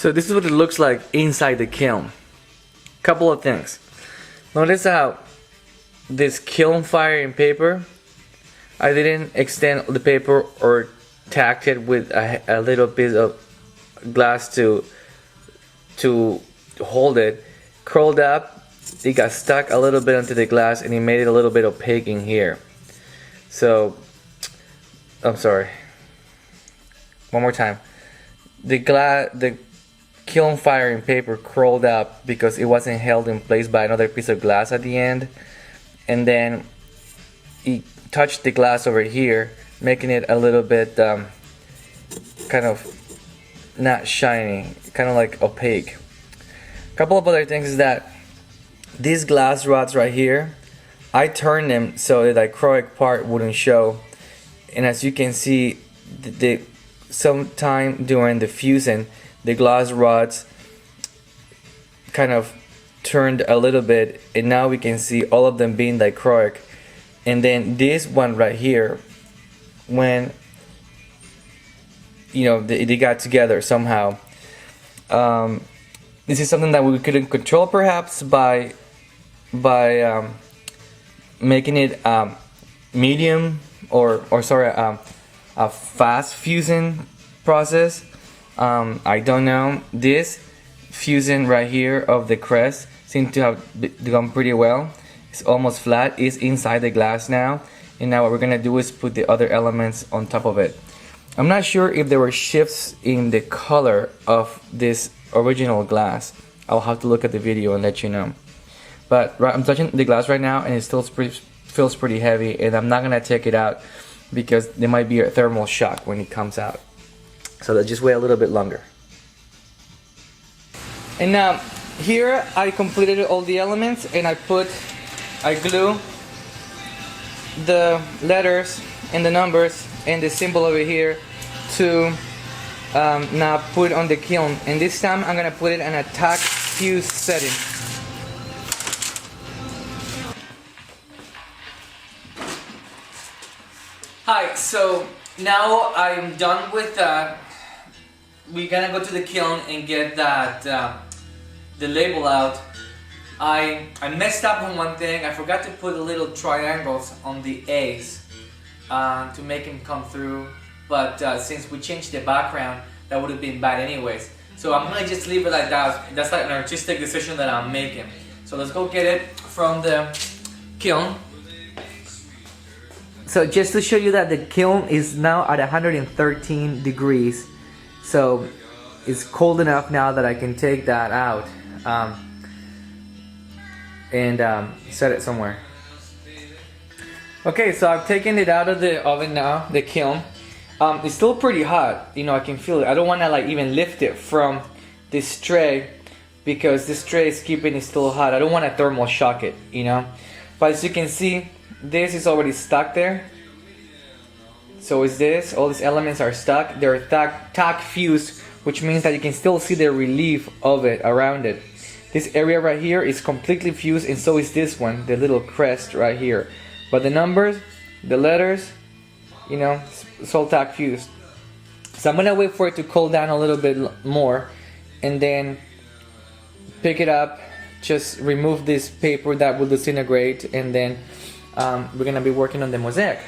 So this is what it looks like inside the kiln. Couple of things. Notice how this kiln firing paper, I didn't extend the paper or tacked it with a little bit of glass to hold it. Curled up, it got stuck a little bit onto the glass and it made it a little bit opaque in here. So, I'm sorry. One more time. The kiln firing paper curled up because it wasn't held in place by another piece of glass at the end, and then it touched the glass over here, making it a little bit kind of not shiny, kind of like opaque. A couple of other things is that these glass rods right here, I turned them so the dichroic part wouldn't show, and as you can see, sometime during the fusing, the glass rods kind of turned a little bit, and now we can see all of them being dichroic. And then this one right here, when you know they got together somehow, this is something that we couldn't control perhaps by making it medium or sorry a fast fusing process. I don't know. This fusing right here of the crest seems to have gone pretty well. It's almost flat. It's inside the glass now, and now what we're gonna do is put the other elements on top of it. I'm not sure if there were shifts in the color of this original glass. I'll have to look at the video and let you know. But I'm touching the glass right now, and it still feels pretty heavy, and I'm not gonna take it out because there might be a thermal shock when it comes out. So let's just wait a little bit longer. And now here I completed all the elements, and I glue the letters and the numbers and the symbol over here to now put on the kiln. And this time I'm gonna put it in a tack fuse setting. Hi, so now I'm done with that. We're gonna go to the kiln and get that the label out. I messed up on one thing. I forgot to put the little triangles on the A's to make them come through. But since we changed the background, that would have been bad anyways. So I'm gonna just leave it like that. That's like an artistic decision that I'm making. So let's go get it from the kiln. So just to show you that the kiln is now at 113 degrees. So it's cold enough now that I can take that out and set it somewhere. Okay, so I've taken it out of the oven now, the kiln. It's still pretty hot, you know, I can feel it. I don't want to like even lift it from this tray because this tray is keeping it still hot. I don't want to thermal shock it, you know. But as you can see, this is already stuck there. So is this, all these elements are stuck. They're tack fused, which means that you can still see the relief of it around it. This area right here is completely fused, and so is this one, the little crest right here. But the numbers, the letters, you know, it's all tack fused. So I'm gonna wait for it to cool down a little bit more and then pick it up, just remove this paper that will disintegrate, and then we're gonna be working on the mosaic.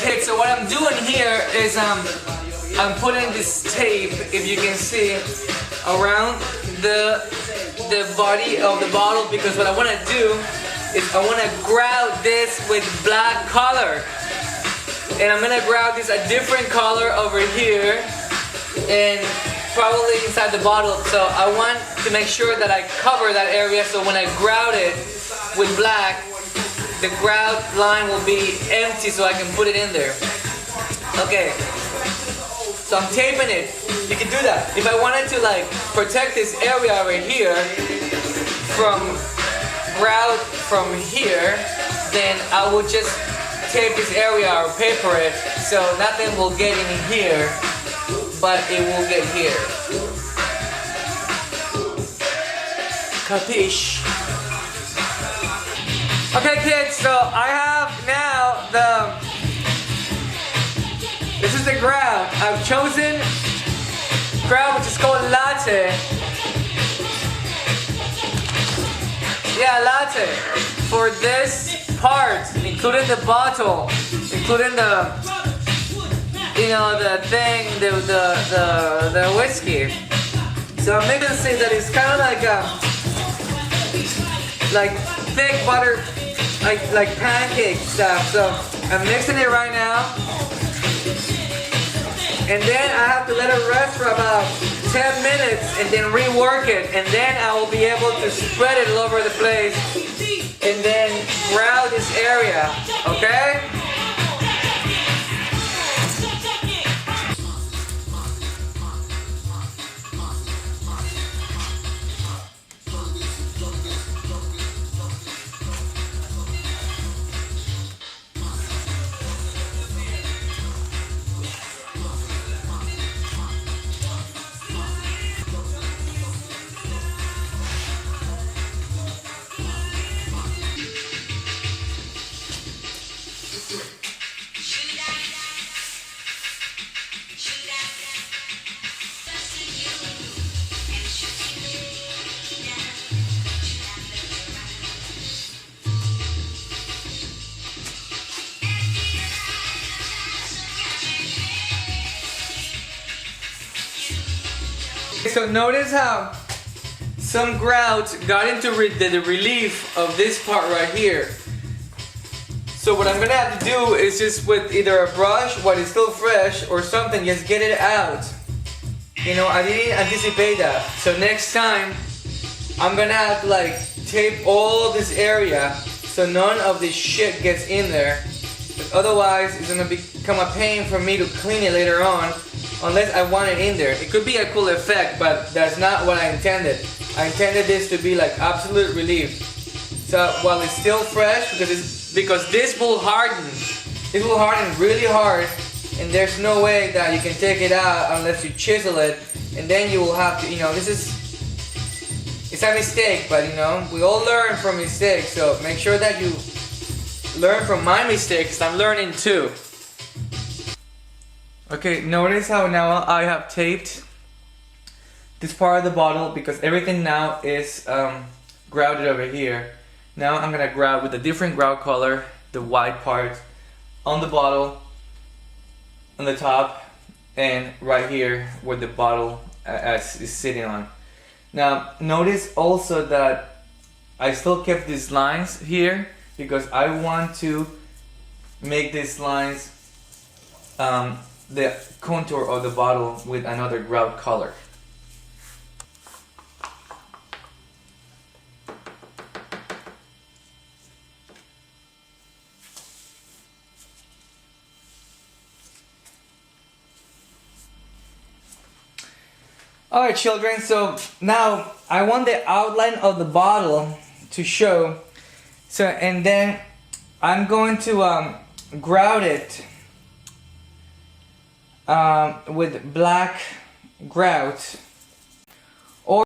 tape. So what I'm doing here is I'm putting this tape, if you can see, around the body of the bottle, because what I want to do is I want to grout this with black color. And I'm going to grout this a different color over here and probably inside the bottle. So I want to make sure that I cover that area, so when I grout it with black, the grout line will be empty so I can put it in there. Okay, so I'm taping it. You can do that. If I wanted to like protect this area over here from grout from here, then I would just tape this area or paper it so nothing will get in here, but it will get here. Capiche? Okay kids, so I have now this is the grout. I've chosen grout which is called latte. Yeah, latte. For this part, including the bottle, including the, you know, the thing, the whiskey. So I'm making this thing that is kind of like thick butter, like pancake stuff. So I'm mixing it right now, and then I have to let it rest for about 10 minutes and then rework it, and then I will be able to spread it all over the place and then grout this area, okay? So notice how some grout got into the relief of this part right here. So what I'm gonna have to do is just with either a brush while it's still fresh or something, just get it out. You know, I didn't anticipate that. So next time, I'm gonna have to like tape all this area so none of this shit gets in there. Otherwise, it's gonna become a pain for me to clean it later on, unless I want it in there. It could be a cool effect, but that's not what I intended. I intended this to be like absolute relief. So while it's still fresh, because this will harden. It will harden really hard, and there's no way that you can take it out unless you chisel it, and then you will have to, you know, it's a mistake, but you know, we all learn from mistakes, so make sure that you learn from my mistakes. I'm learning too. Okay, notice how now I have taped this part of the bottle because everything now is grouted over here. Now I'm gonna grout with a different grout color, the white part, on the bottle, on the top, and right here where the bottle is sitting on. Now notice also that I still kept these lines here because I want to make these lines the contour of the bottle with another grout color. Alright children, so now I want the outline of the bottle to show. So, and then I'm going to grout it with black grout.